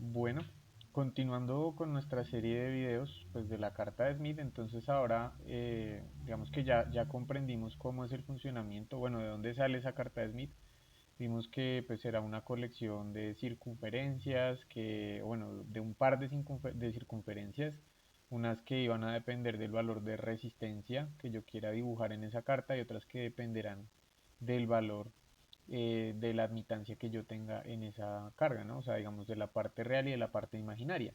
Bueno, continuando con nuestra serie de videos pues de la carta de Smith, entonces ahora digamos que ya comprendimos cómo es el funcionamiento, bueno, de dónde sale esa carta de Smith. Vimos que pues era una colección de circunferencias, bueno, de un par de circunferencias, unas que iban a depender del valor de resistencia que yo quiera dibujar en esa carta y otras que dependerán del valor de la admitancia que yo tenga en esa carga, ¿no? O sea, digamos de la parte real y de la parte imaginaria,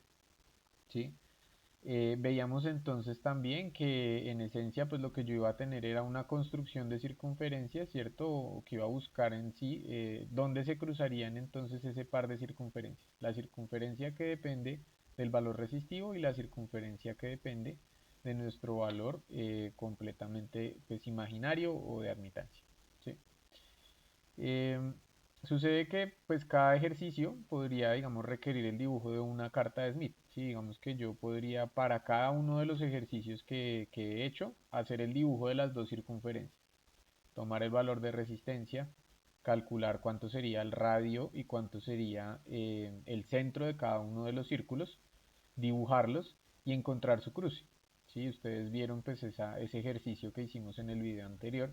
¿sí? Veíamos entonces también que en esencia pues lo que yo iba a tener era una construcción de circunferencias, ¿cierto? O que iba a buscar en sí dónde se cruzarían entonces ese par de circunferencias. La circunferencia que depende del valor resistivo y la circunferencia que depende de nuestro valor completamente pues imaginario o de admitancia, ¿sí? Eh, Sucede que pues cada ejercicio podría, digamos, requerir el dibujo de una carta de Smith. Sí, digamos que yo podría para cada uno de los ejercicios que he hecho hacer el dibujo de las dos circunferencias, tomar el valor de resistencia, calcular cuánto sería el radio y cuánto sería el centro de cada uno de los círculos, dibujarlos y encontrar su cruce. Sí, ustedes vieron pues ese ejercicio que hicimos en el video anterior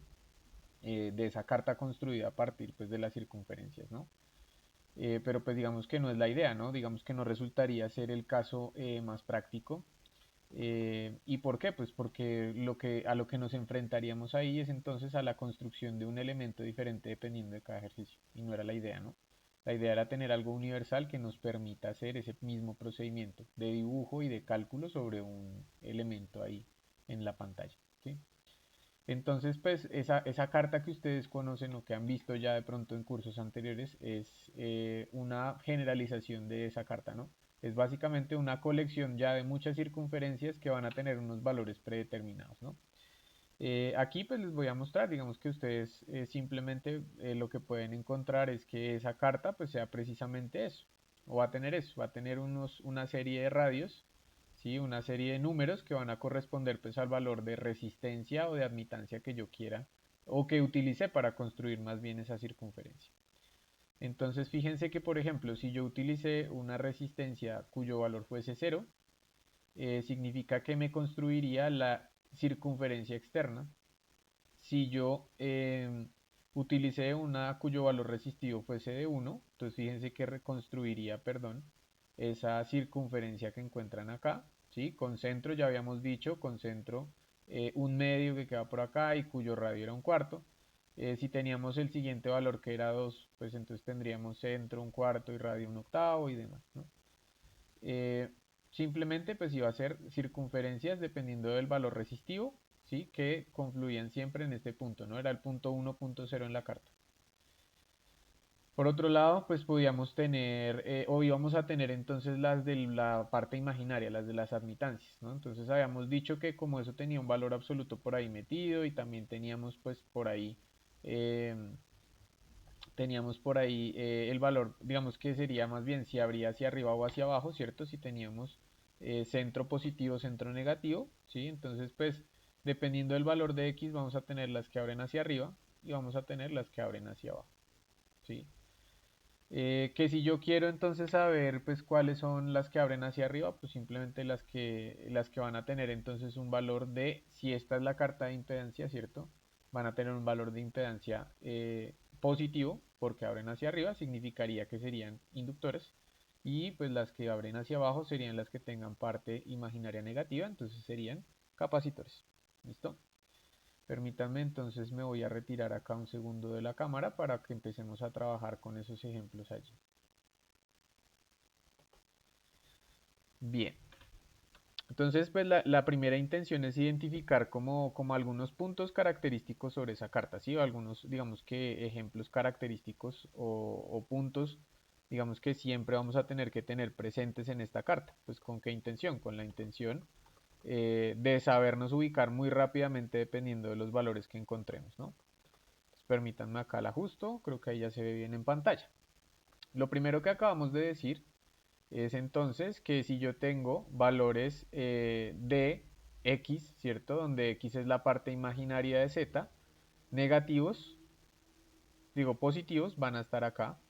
de esa carta construida a partir pues de las circunferencias, ¿no? Pero pues digamos que no es la idea, ¿no? Digamos que no resultaría ser el caso más práctico. ¿Y por qué? Pues porque a lo que nos enfrentaríamos ahí es entonces a la construcción de un elemento diferente dependiendo de cada ejercicio. Y no era la idea, ¿no? La idea era tener algo universal que nos permita hacer ese mismo procedimiento de dibujo y de cálculo sobre un elemento ahí en la pantalla, ¿sí? Entonces, pues esa carta que ustedes conocen o que han visto ya de pronto en cursos anteriores es una generalización de esa carta, ¿no? Es básicamente una colección ya de muchas circunferencias que van a tener unos valores predeterminados, ¿no? Aquí pues les voy a mostrar, digamos que ustedes simplemente lo que pueden encontrar es que esa carta pues sea precisamente eso, o va a tener eso, va a tener una serie de radios, ¿sí? Una serie de números que van a corresponder pues al valor de resistencia o de admitancia que yo quiera o que utilice para construir más bien esa circunferencia. Entonces fíjense que por ejemplo si yo utilicé una resistencia cuyo valor fuese cero, significa que me construiría la circunferencia externa. Si yo utilicé una cuyo valor resistivo fuese de 1, entonces fíjense que reconstruiría, perdón, esa circunferencia que encuentran acá, ¿sí? Con centro, ya habíamos dicho, con centro un medio que queda por acá y cuyo radio era un cuarto. Si teníamos el siguiente valor que era 2, pues entonces tendríamos centro un cuarto y radio un octavo y demás, ¿no? Eh, Simplemente pues iba a ser circunferencias dependiendo del valor resistivo, ¿sí? Que confluían siempre en este punto, ¿no? Era el punto 1, punto 0 en la carta. Por otro lado, pues podíamos tener, o íbamos a tener entonces las de la parte imaginaria, las de las admitancias, ¿no? Entonces habíamos dicho que como eso tenía un valor absoluto por ahí metido y también eh, teníamos por ahí el valor, digamos que sería más bien si abría hacia arriba o hacia abajo, ¿cierto? Si teníamos centro positivo, centro negativo, ¿sí? Entonces, pues, dependiendo del valor de X, vamos a tener las que abren hacia arriba y vamos a tener las que abren hacia abajo, ¿sí? Que si yo quiero entonces saber, pues, cuáles son las que abren hacia arriba, pues simplemente las que van a tener entonces un valor de, si esta es la carta de impedancia, ¿cierto? Van a tener un valor de impedancia positivo, porque abren hacia arriba, significaría que serían inductores, y pues las que abren hacia abajo serían las que tengan parte imaginaria negativa, entonces serían capacitores. ¿Listo? Permítanme, entonces me voy a retirar acá un segundo de la cámara para que empecemos a trabajar con esos ejemplos allí. Bien, entonces pues la primera intención es identificar como algunos puntos característicos sobre esa carta, ¿sí? O algunos, digamos que ejemplos característicos o puntos, digamos que siempre vamos a tener que tener presentes en esta carta. Pues ¿con qué intención? Con la intención de sabernos ubicar muy rápidamente dependiendo de los valores que encontremos, ¿no? Entonces, permítanme acá el ajusto, creo que ahí ya se ve bien en pantalla. Lo primero que acabamos de decir es entonces que si yo tengo valores de x, ¿cierto? Donde x es la parte imaginaria de z, negativos, digo positivos, van a estar acá,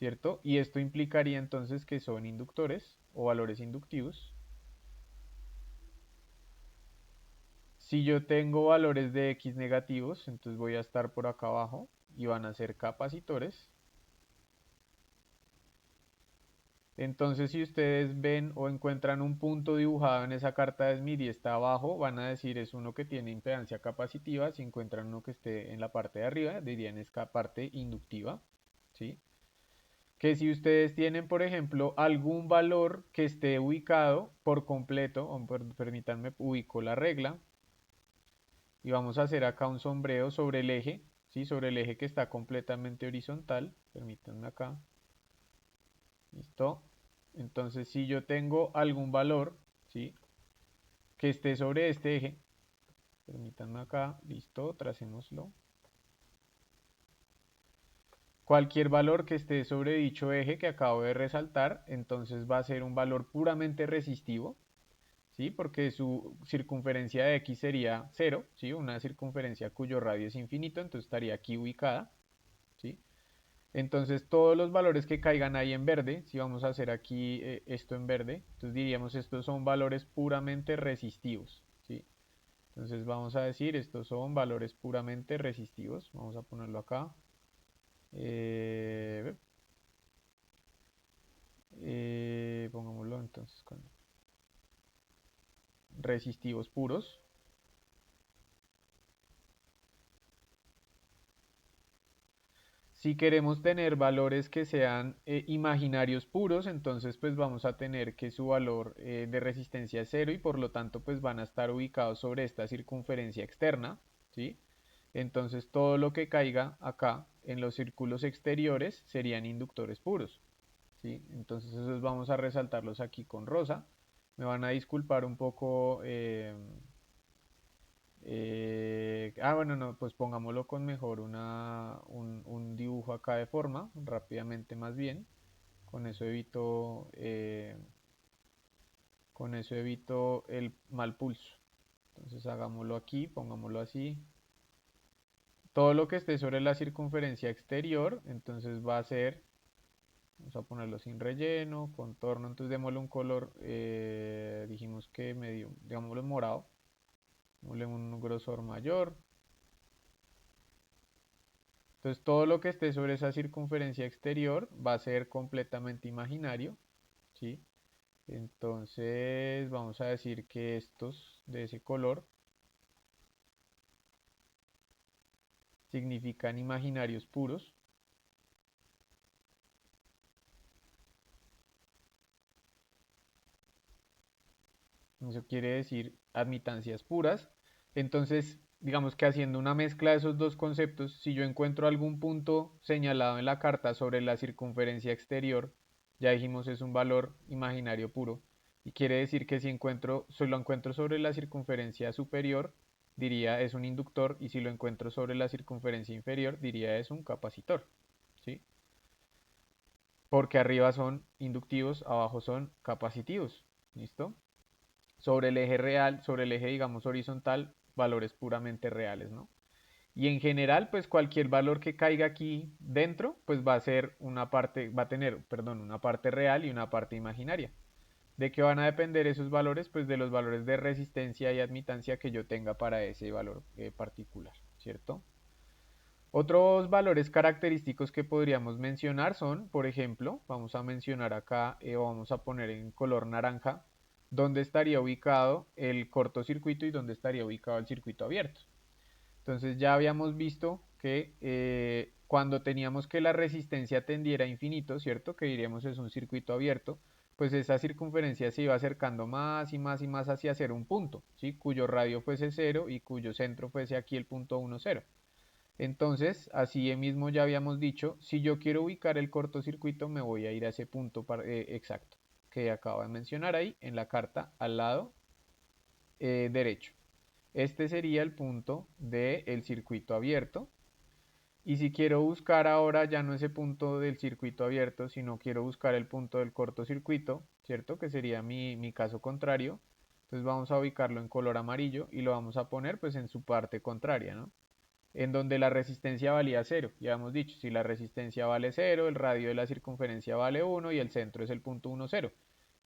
¿cierto? Y esto implicaría entonces que son inductores o valores inductivos. Si yo tengo valores de X negativos, entonces voy a estar por acá abajo y van a ser capacitores. Entonces, si ustedes ven o encuentran un punto dibujado en esa carta de Smith y está abajo, van a decir es uno que tiene impedancia capacitiva. Si encuentran uno que esté en la parte de arriba, dirían es parte inductiva, ¿sí? Que si ustedes tienen, por ejemplo, algún valor que esté ubicado por completo, permítanme, ubico la regla y vamos a hacer acá un sombreo sobre el eje, ¿sí? Sobre el eje que está completamente horizontal, permítanme acá, listo. Entonces, si yo tengo algún valor, ¿sí? Que esté sobre este eje, permítanme acá, listo, tracémoslo. Cualquier valor que esté sobre dicho eje que acabo de resaltar, entonces va a ser un valor puramente resistivo, ¿sí? Porque su circunferencia de X sería cero, ¿sí? Una circunferencia cuyo radio es infinito, entonces estaría aquí ubicada, ¿sí? Entonces todos los valores que caigan ahí en verde, si vamos a hacer aquí esto en verde, entonces diríamos estos son valores puramente resistivos, ¿sí? Entonces vamos a decir estos son valores puramente resistivos, vamos a ponerlo acá. Eh, Pongámoslo entonces con resistivos puros. Si queremos tener valores que sean imaginarios puros, entonces pues vamos a tener que su valor de resistencia es cero y por lo tanto pues van a estar ubicados sobre esta circunferencia externa, ¿sí? Entonces todo lo que caiga acá en los círculos exteriores serían inductores puros, ¿sí? Entonces esos vamos a resaltarlos aquí con rosa. Me van a disculpar un poco. Bueno, no, pues pongámoslo con mejor un dibujo acá de forma, rápidamente más bien. Con eso evito el mal pulso. Entonces hagámoslo aquí, pongámoslo así. Todo lo que esté sobre la circunferencia exterior, entonces va a ser, vamos a ponerlo sin relleno, contorno, entonces démosle un color, dijimos que medio, digámoslo morado, démosle un grosor mayor. Entonces todo lo que esté sobre esa circunferencia exterior va a ser completamente imaginario, ¿sí? Entonces vamos a decir que estos de ese color significan imaginarios puros. Eso quiere decir admitancias puras. Entonces, digamos que haciendo una mezcla de esos dos conceptos, si yo encuentro algún punto señalado en la carta sobre la circunferencia exterior, ya dijimos es un valor imaginario puro. Y quiere decir que si lo encuentro sobre la circunferencia superior, diría es un inductor, y si lo encuentro sobre la circunferencia inferior, diría es un capacitor, ¿sí? Porque arriba son inductivos, abajo son capacitivos, ¿listo? Sobre el eje real, sobre el eje, digamos, horizontal, valores puramente reales, ¿no? Y en general, pues cualquier valor que caiga aquí dentro, pues va a ser una parte, va a tener, perdón, una parte real y una parte imaginaria. ¿De qué van a depender esos valores? Pues de los valores de resistencia y admitancia que yo tenga para ese valor particular, ¿cierto? Otros valores característicos que podríamos mencionar son, por ejemplo, vamos a mencionar acá, o vamos a poner en color naranja, dónde estaría ubicado el cortocircuito y dónde estaría ubicado el circuito abierto. Entonces ya habíamos visto que cuando teníamos que la resistencia tendiera a infinito, ¿cierto? Que diríamos es un circuito abierto, pues esa circunferencia se iba acercando más y más y más hacia ser un punto, ¿sí? Cuyo radio fuese cero y cuyo centro fuese aquí el punto 1, 0. Entonces, así mismo ya habíamos dicho, si yo quiero ubicar el cortocircuito, me voy a ir a ese punto exacto que acabo de mencionar ahí en la carta al lado derecho. Este sería el punto del circuito abierto. Y si quiero buscar ahora ya no ese punto del circuito abierto, sino quiero buscar el punto del cortocircuito, ¿cierto? Que sería mi caso contrario. Entonces vamos a ubicarlo en color amarillo y lo vamos a poner pues en su parte contraria, ¿no? en donde la resistencia valía 0. Ya hemos dicho, si la resistencia vale 0, el radio de la circunferencia vale 1 y el centro es el punto 1, 0.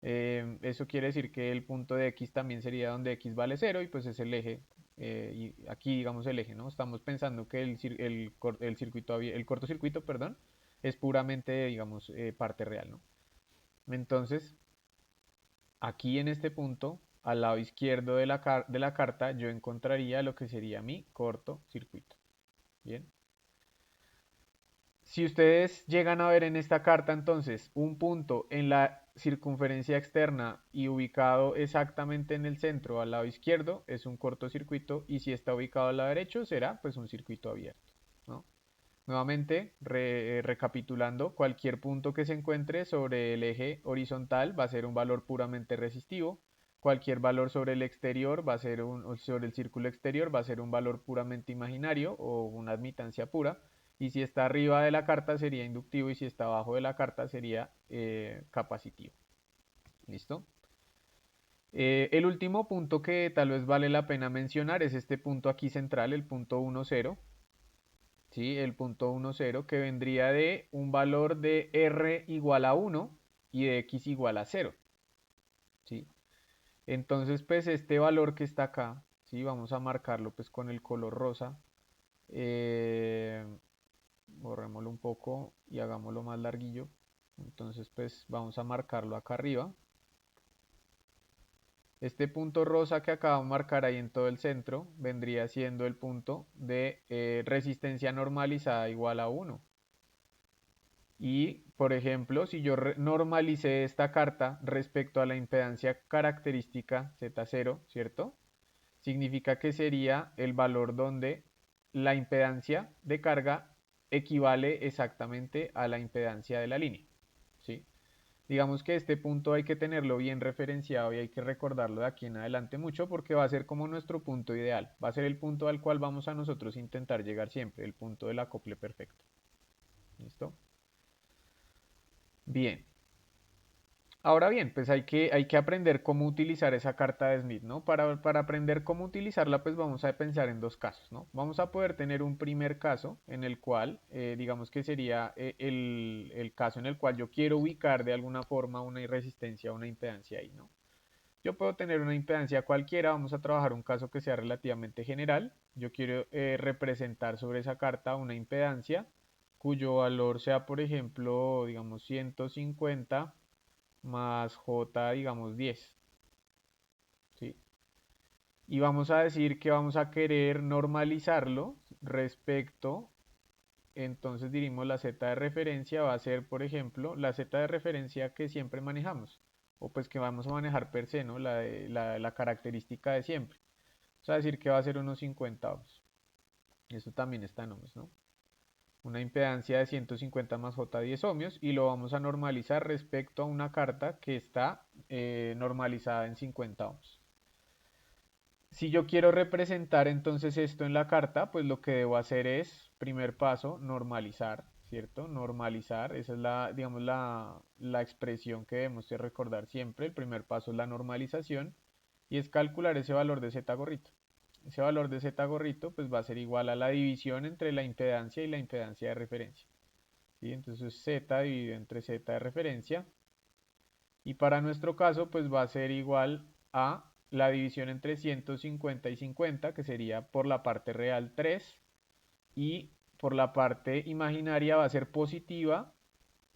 Eso quiere decir que el punto de X también sería donde X vale 0 y pues es el eje, y aquí digamos el eje, ¿no? Estamos pensando que el circuito, el cortocircuito, perdón, es puramente, digamos, parte real, ¿no? Entonces, aquí en este punto, al lado izquierdo de la carta, yo encontraría lo que sería mi cortocircuito. Bien. Si ustedes llegan a ver en esta carta entonces un punto en la circunferencia externa y ubicado exactamente en el centro al lado izquierdo, es un cortocircuito, y si está ubicado al lado derecho será pues un circuito abierto, ¿no? Nuevamente, recapitulando, cualquier punto que se encuentre sobre el eje horizontal va a ser un valor puramente resistivo. Cualquier valor sobre el exterior va a ser sobre el círculo exterior va a ser un valor puramente imaginario o una admitancia pura. Y si está arriba de la carta sería inductivo y si está abajo de la carta sería capacitivo. ¿Listo? El último punto que tal vez vale la pena mencionar es este punto aquí central, el punto 1, 0. ¿Sí? El punto 1, 0 que vendría de un valor de r igual a 1 y de x igual a 0. ¿Sí? Entonces, pues este valor que está acá, ¿sí? Vamos a marcarlo pues con el color rosa. Eh, Borrémoslo un poco y hagámoslo más larguillo. Entonces, pues vamos a marcarlo acá arriba. Este punto rosa que acabo de marcar ahí en todo el centro vendría siendo el punto de resistencia normalizada igual a 1. Y, por ejemplo, si yo normalicé esta carta respecto a la impedancia característica Z0, ¿cierto? Significa que sería el valor donde la impedancia de carga equivale exactamente a la impedancia de la línea, ¿sí? Digamos que este punto hay que tenerlo bien referenciado y hay que recordarlo de aquí en adelante mucho porque va a ser como nuestro punto ideal. Va a ser el punto al cual vamos a nosotros intentar llegar siempre, el punto del acople perfecto. ¿Listo? Bien. Ahora bien, pues hay que aprender cómo utilizar esa carta de Smith, ¿no? Para aprender cómo utilizarla, pues vamos a pensar en dos casos, ¿no? Vamos a poder tener un primer caso en el cual, digamos que sería el caso en el cual yo quiero ubicar de alguna forma una resistencia o una impedancia ahí, ¿no? Yo puedo tener una impedancia cualquiera, vamos a trabajar un caso que sea relativamente general. Yo quiero representar sobre esa carta una impedancia cuyo valor sea, por ejemplo, digamos 150 más J, digamos 10, ¿sí? Y vamos a decir que vamos a querer normalizarlo respecto, entonces diríamos la Z de referencia va a ser, por ejemplo, la Z de referencia que siempre manejamos, o pues que vamos a manejar per se, ¿no? La característica de siempre. Vamos a decir que va a ser unos 50 ohms. Eso también está en ohms, ¿no? Una impedancia de 150 más J 10 ohmios y lo vamos a normalizar respecto a una carta que está normalizada en 50 ohms. Si yo quiero representar entonces esto en la carta, pues lo que debo hacer es, primer paso, normalizar, ¿cierto? Normalizar, esa es digamos, la expresión que debemos de recordar siempre. El primer paso es la normalización y es calcular ese valor de Z gorrito. Ese valor de Z gorrito pues va a ser igual a la división entre la impedancia y la impedancia de referencia. ¿Sí? Entonces Z dividido entre Z de referencia. Y para nuestro caso, pues va a ser igual a la división entre 150 y 50, que sería por la parte real 3, y por la parte imaginaria va a ser positiva,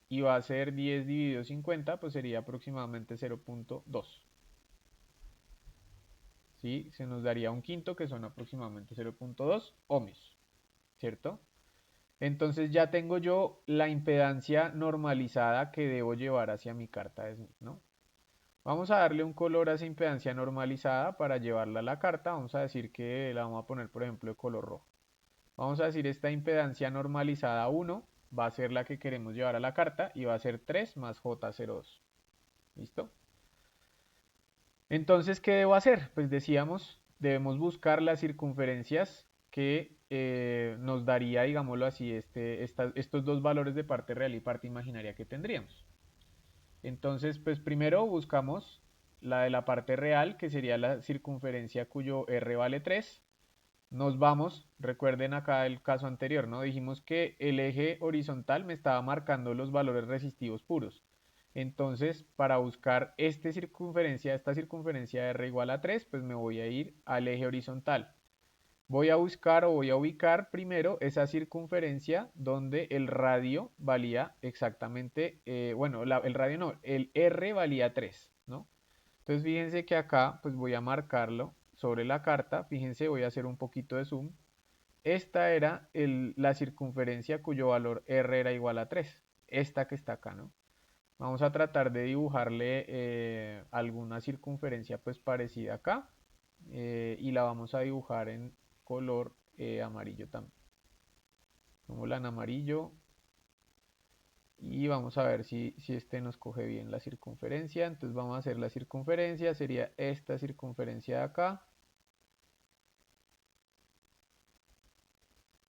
y va a ser 10 dividido 50, pues sería aproximadamente 0.2. ¿Sí? Se nos daría un quinto, que son aproximadamente 0.2 ohmios, ¿cierto? Entonces ya tengo yo la impedancia normalizada que debo llevar hacia mi carta de Smith, ¿no? Vamos a darle un color a esa impedancia normalizada para llevarla a la carta. Vamos a decir que la vamos a poner, por ejemplo, de color rojo. Vamos a decir esta impedancia normalizada 1 va a ser la que queremos llevar a la carta y va a ser 3 más J02. ¿Listo? Entonces, ¿qué debo hacer? Pues decíamos, debemos buscar las circunferencias que nos daría, digámoslo así, estos dos valores de parte real y parte imaginaria que tendríamos. Entonces, pues primero buscamos la de la parte real, que sería la circunferencia cuyo R vale 3. nos vamos, recuerden acá el caso anterior, ¿no? Dijimos que el eje horizontal me estaba marcando los valores resistivos puros. Entonces, para buscar esta circunferencia R igual a 3, pues me voy a ir al eje horizontal. Voy a buscar o voy a ubicar primero esa circunferencia donde el radio valía exactamente, bueno, el radio no, el R valía 3, ¿no? Entonces fíjense que acá pues voy a marcarlo sobre la carta, fíjense, voy a hacer un poquito de zoom. Esta era la circunferencia cuyo valor R era igual a 3, esta que está acá, ¿no? Vamos a tratar de dibujarle alguna circunferencia pues parecida acá y la vamos a dibujar en color amarillo también. Pongámosla en amarillo y vamos a ver si este nos coge bien la circunferencia. Entonces vamos a hacer la circunferencia, sería esta circunferencia de acá.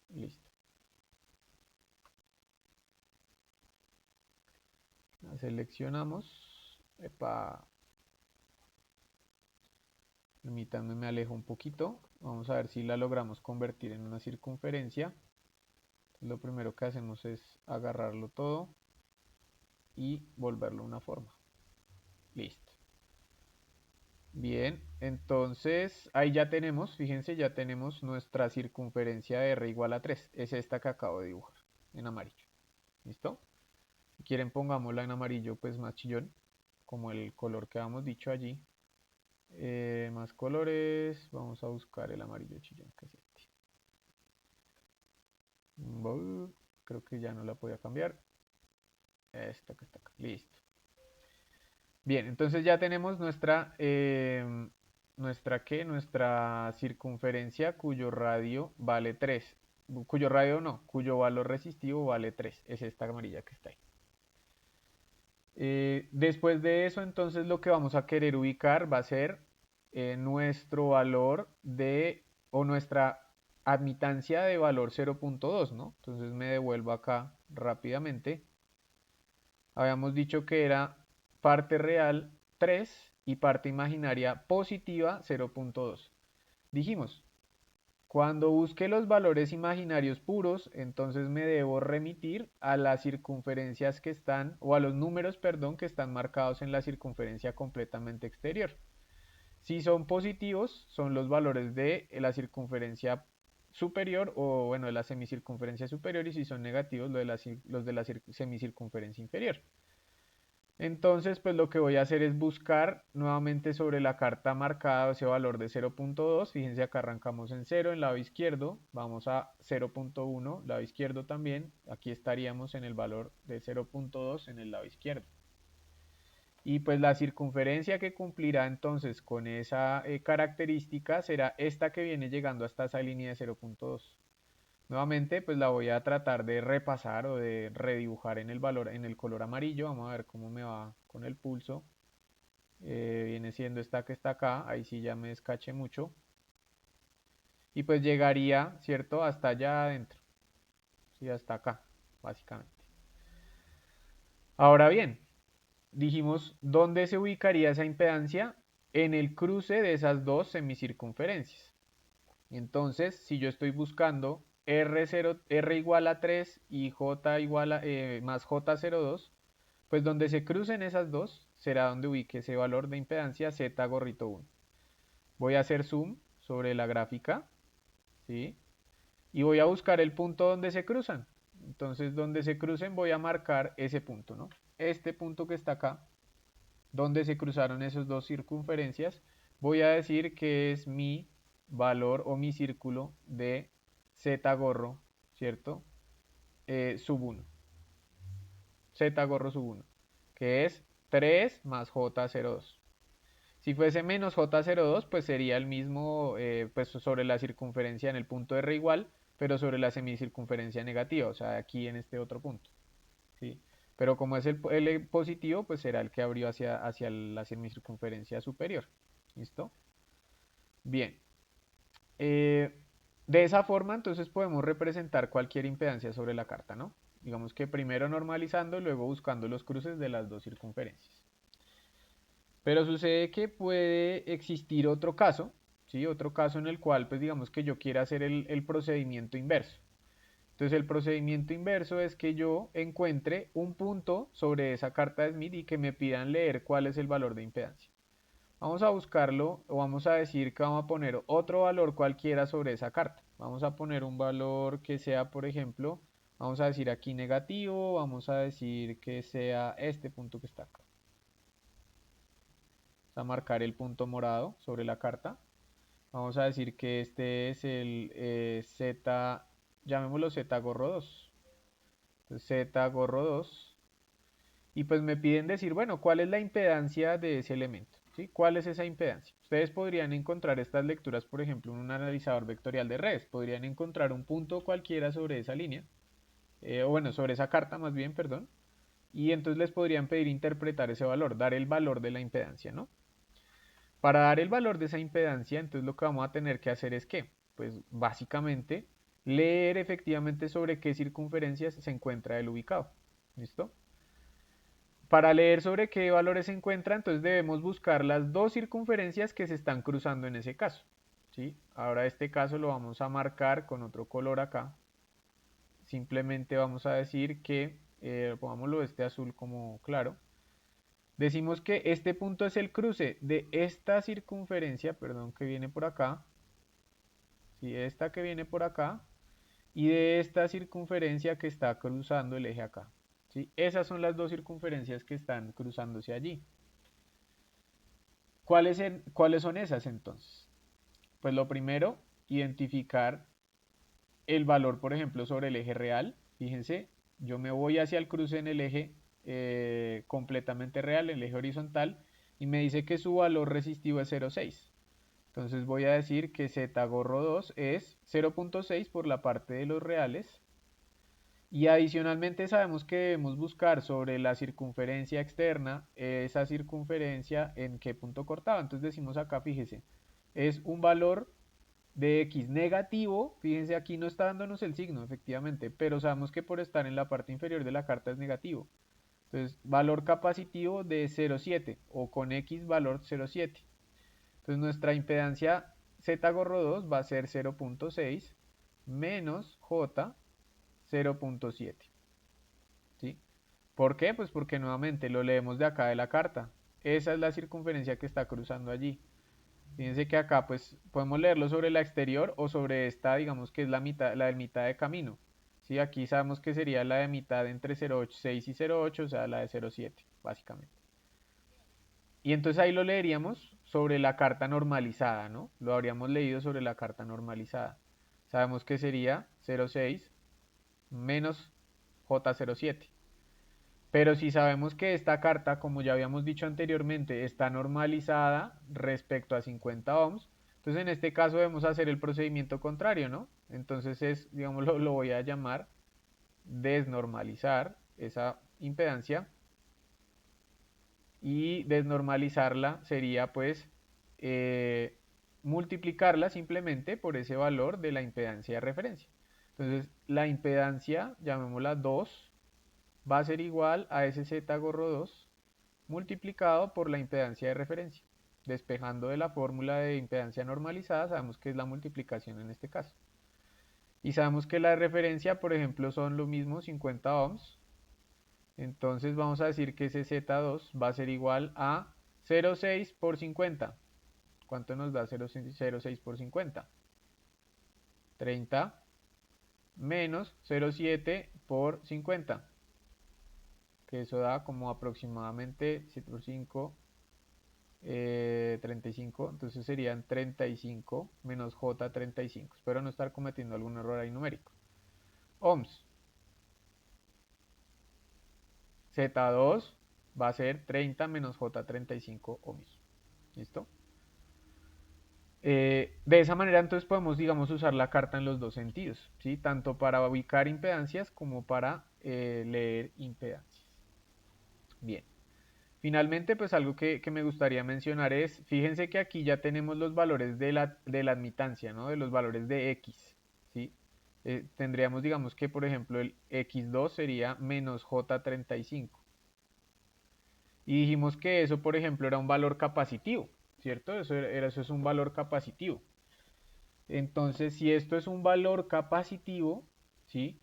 Listo. La seleccionamos. Epa, permítanme, me alejo un poquito. Vamos a ver si la logramos convertir en una circunferencia. Lo primero que hacemos es agarrarlo todo y volverlo una forma. Listo. Bien, entonces ahí ya tenemos, fíjense, ya tenemos nuestra circunferencia de R igual a 3. Es esta que acabo de dibujar en amarillo. ¿Listo? Si quieren pongámosla en amarillo pues más chillón, como el color que habíamos dicho allí. Más colores, vamos a buscar el amarillo chillón que es este. Creo que ya no la podía cambiar. Esta que está acá, listo. Bien, entonces ya tenemos nuestra circunferencia cuyo radio vale 3. Cuyo radio no, cuyo valor resistivo vale 3. Es esta amarilla que está ahí. Después de eso, entonces lo que vamos a querer ubicar va a ser nuestro valor o nuestra admitancia de valor 0.2, ¿no? Entonces me devuelvo acá rápidamente. Habíamos dicho que era parte real 3 y parte imaginaria positiva 0.2. Dijimos, cuando busque los valores imaginarios puros, entonces me debo remitir a las circunferencias que están, o a los números, perdón, que están marcados en la circunferencia completamente exterior. Si son positivos, son los valores de la circunferencia superior o, bueno, de la semicircunferencia superior, y si son negativos, los de la semicircunferencia inferior. Entonces, pues lo que voy a hacer es buscar nuevamente sobre la carta marcada ese valor de 0.2. Fíjense, acá arrancamos en 0 en el lado izquierdo, vamos a 0.1, lado izquierdo también. Aquí estaríamos en el valor de 0.2 en el lado izquierdo. Y pues la circunferencia que cumplirá entonces con esa característica será esta que viene llegando hasta esa línea de 0.2. Nuevamente, pues la voy a tratar de repasar o de redibujar en el valor, en el color amarillo. Vamos a ver cómo me va con el pulso. Viene siendo esta que está acá. Ahí sí ya me descaché mucho. Y pues llegaría, ¿cierto? Hasta allá adentro. Sí, hasta acá, básicamente. Ahora bien, dijimos, ¿dónde se ubicaría esa impedancia? En el cruce de esas dos semicircunferencias. Entonces, si yo estoy buscando R igual a 3 y J igual a, más J02, pues donde se crucen esas dos será donde ubique ese valor de impedancia Z gorrito 1. Voy a hacer zoom sobre la gráfica, ¿sí? Y voy a buscar el punto donde se cruzan. Entonces, donde se crucen voy a marcar ese punto, ¿no? Este punto que está acá, donde se cruzaron esas dos circunferencias, voy a decir que es mi valor o mi círculo de Z gorro, ¿cierto? Sub 1. Z gorro sub 1, que es 3 más J02. Si fuese menos J02, pues sería el mismo, pues sobre la circunferencia en el punto R igual, pero sobre la semicircunferencia negativa, o sea, aquí en este otro punto, ¿sí? Pero como es el positivo, pues será el que abrió hacia la semicircunferencia superior. ¿Listo? Bien. Eh, de esa forma, entonces podemos representar cualquier impedancia sobre la carta, ¿no? Digamos que primero normalizando, luego buscando los cruces de las dos circunferencias. Pero sucede que puede existir otro caso, ¿sí? Otro caso en el cual, pues digamos que yo quiera hacer el procedimiento inverso. Entonces el procedimiento inverso es que yo encuentre un punto sobre esa carta de Smith y que me pidan leer cuál es el valor de impedancia. Vamos a buscarlo o vamos a decir que vamos a poner otro valor cualquiera sobre esa carta. Vamos a poner un valor que sea, por ejemplo, vamos a decir aquí negativo, vamos a decir que sea este punto que está acá. Vamos a marcar el punto morado sobre la carta. Vamos a decir que este es el Z, llamémoslo Z gorro 2. Entonces Z gorro 2. Y pues me piden decir, bueno, ¿cuál es la impedancia de ese elemento? ¿Sí? ¿Cuál es esa impedancia? Ustedes podrían encontrar estas lecturas, por ejemplo, en un analizador vectorial de redes. Podrían encontrar un punto cualquiera sobre esa línea, o bueno, sobre esa carta más bien, perdón. Y entonces les podrían pedir interpretar ese valor, dar el valor de la impedancia, ¿no? Para dar el valor de esa impedancia, entonces lo que vamos a tener que hacer es que, pues básicamente, leer efectivamente sobre qué circunferencias se encuentra el ubicado. ¿Listo? Para leer sobre qué valores se encuentra, entonces debemos buscar las dos circunferencias que se están cruzando en ese caso. ¿Sí? Ahora este caso lo vamos a marcar con otro color acá. Simplemente vamos a decir que, pongámoslo este azul como claro. Decimos que este punto es el cruce de esta circunferencia, perdón, que viene por acá. ¿Sí? Esta que viene por acá. Y de esta circunferencia que está cruzando el eje acá. ¿Sí? Esas son las dos circunferencias que están cruzándose allí. ¿Cuáles son esas entonces? Pues lo primero, identificar el valor, por ejemplo, sobre el eje real. Fíjense, yo me voy hacia el cruce en el eje completamente real, el eje horizontal, y me dice que su valor resistivo es 0,6. Entonces voy a decir que Z gorro 2 es 0,6 por la parte de los reales. Y adicionalmente sabemos que debemos buscar sobre la circunferencia externa, esa circunferencia en qué punto cortaba. Entonces decimos acá, fíjese, es un valor de x negativo. Fíjense, aquí no está dándonos el signo, efectivamente, pero sabemos que por estar en la parte inferior de la carta es negativo. Entonces, valor capacitivo de 0,7 o con x valor 0,7. Entonces nuestra impedancia Z gorro 2 va a ser 0,6 menos J 0,7. ¿Sí? ¿Por qué? Pues porque nuevamente lo leemos de acá de la carta. Esa es la circunferencia que está cruzando allí. Fíjense que acá pues podemos leerlo sobre la exterior o sobre esta, digamos que es la mitad, la de mitad de camino. ¿Sí? Aquí sabemos que sería la de mitad entre 0,6 y 0,8, o sea, la de 0,7, básicamente. Y entonces ahí lo leeríamos sobre la carta normalizada, ¿no? Lo habríamos leído sobre la carta normalizada. Sabemos que sería 0,6 menos J07. Pero si sabemos que esta carta, como ya habíamos dicho anteriormente, está normalizada respecto a 50 ohms, entonces en este caso debemos hacer el procedimiento contrario, ¿no? Entonces es, digamos, lo voy a llamar desnormalizar esa impedancia, y desnormalizarla sería pues eh, multiplicarla simplemente por ese valor de la impedancia de referencia. Entonces la impedancia, llamémosla 2, va a ser igual a ese Z gorro 2 multiplicado por la impedancia de referencia. Despejando de la fórmula de impedancia normalizada, sabemos que es la multiplicación en este caso. Y sabemos que la de referencia, por ejemplo, son lo mismo, 50 ohms. Entonces vamos a decir que ese Z2 va a ser igual a 0,6 por 50. ¿Cuánto nos da 0,6 por 50? 30 menos 0,7 por 50, que eso da como aproximadamente 7 por 5, 35. Entonces serían 35 menos J 35. Espero no estar cometiendo algún error ahí numérico. Ohms. Z2 va a ser 30 menos J 35 ohms. ¿Listo? De esa manera entonces podemos, digamos, usar la carta en los dos sentidos, ¿sí? Tanto para ubicar impedancias como para leer impedancias. Bien. Finalmente, pues algo que me gustaría mencionar es, fíjense que aquí ya tenemos los valores de la admitancia, ¿no? De los valores de X, ¿sí? Tendríamos, digamos que, por ejemplo, el X2 sería menos J35. Y dijimos que eso, por ejemplo, era un valor capacitivo. ¿cierto? Eso es un valor capacitivo. Entonces, si esto es un valor capacitivo, ¿sí?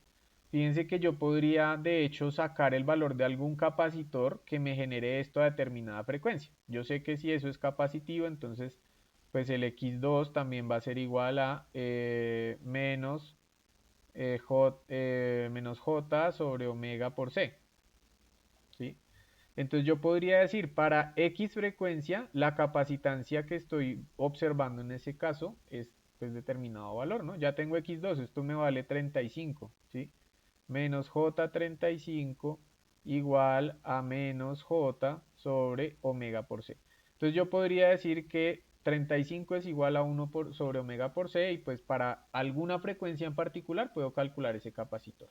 Fíjense que yo podría, de hecho, sacar el valor de algún capacitor que me genere esto a determinada frecuencia. Yo sé que si eso es capacitivo, entonces, pues el X2 también va a ser igual a menos J sobre omega por C, ¿sí? Entonces yo podría decir, para X frecuencia, la capacitancia que estoy observando en ese caso es pues determinado valor, ¿no? Ya tengo X2, esto me vale 35, ¿sí? Menos J35 igual a menos J sobre omega por C. Entonces yo podría decir que 35 es igual a 1 sobre omega por C y pues para alguna frecuencia en particular puedo calcular ese capacitor.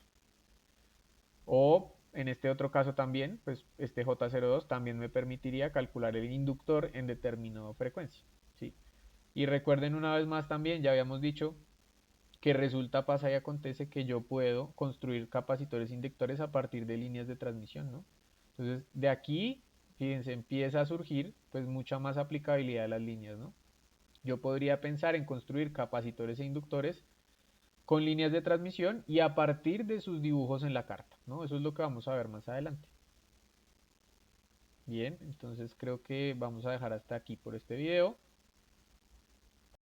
O en este otro caso también, pues este J02 también me permitiría calcular el inductor en determinada frecuencia, ¿sí? Y recuerden una vez más también, ya habíamos dicho que resulta, pasa y acontece que yo puedo construir capacitores inductores a partir de líneas de transmisión, ¿no? Entonces, de aquí, fíjense, empieza a surgir pues mucha más aplicabilidad de las líneas, ¿no? Yo podría pensar en construir capacitores e inductores con líneas de transmisión y a partir de sus dibujos en la carta, ¿no? Eso es lo que vamos a ver más adelante. Bien, entonces creo que vamos a dejar hasta aquí por este video.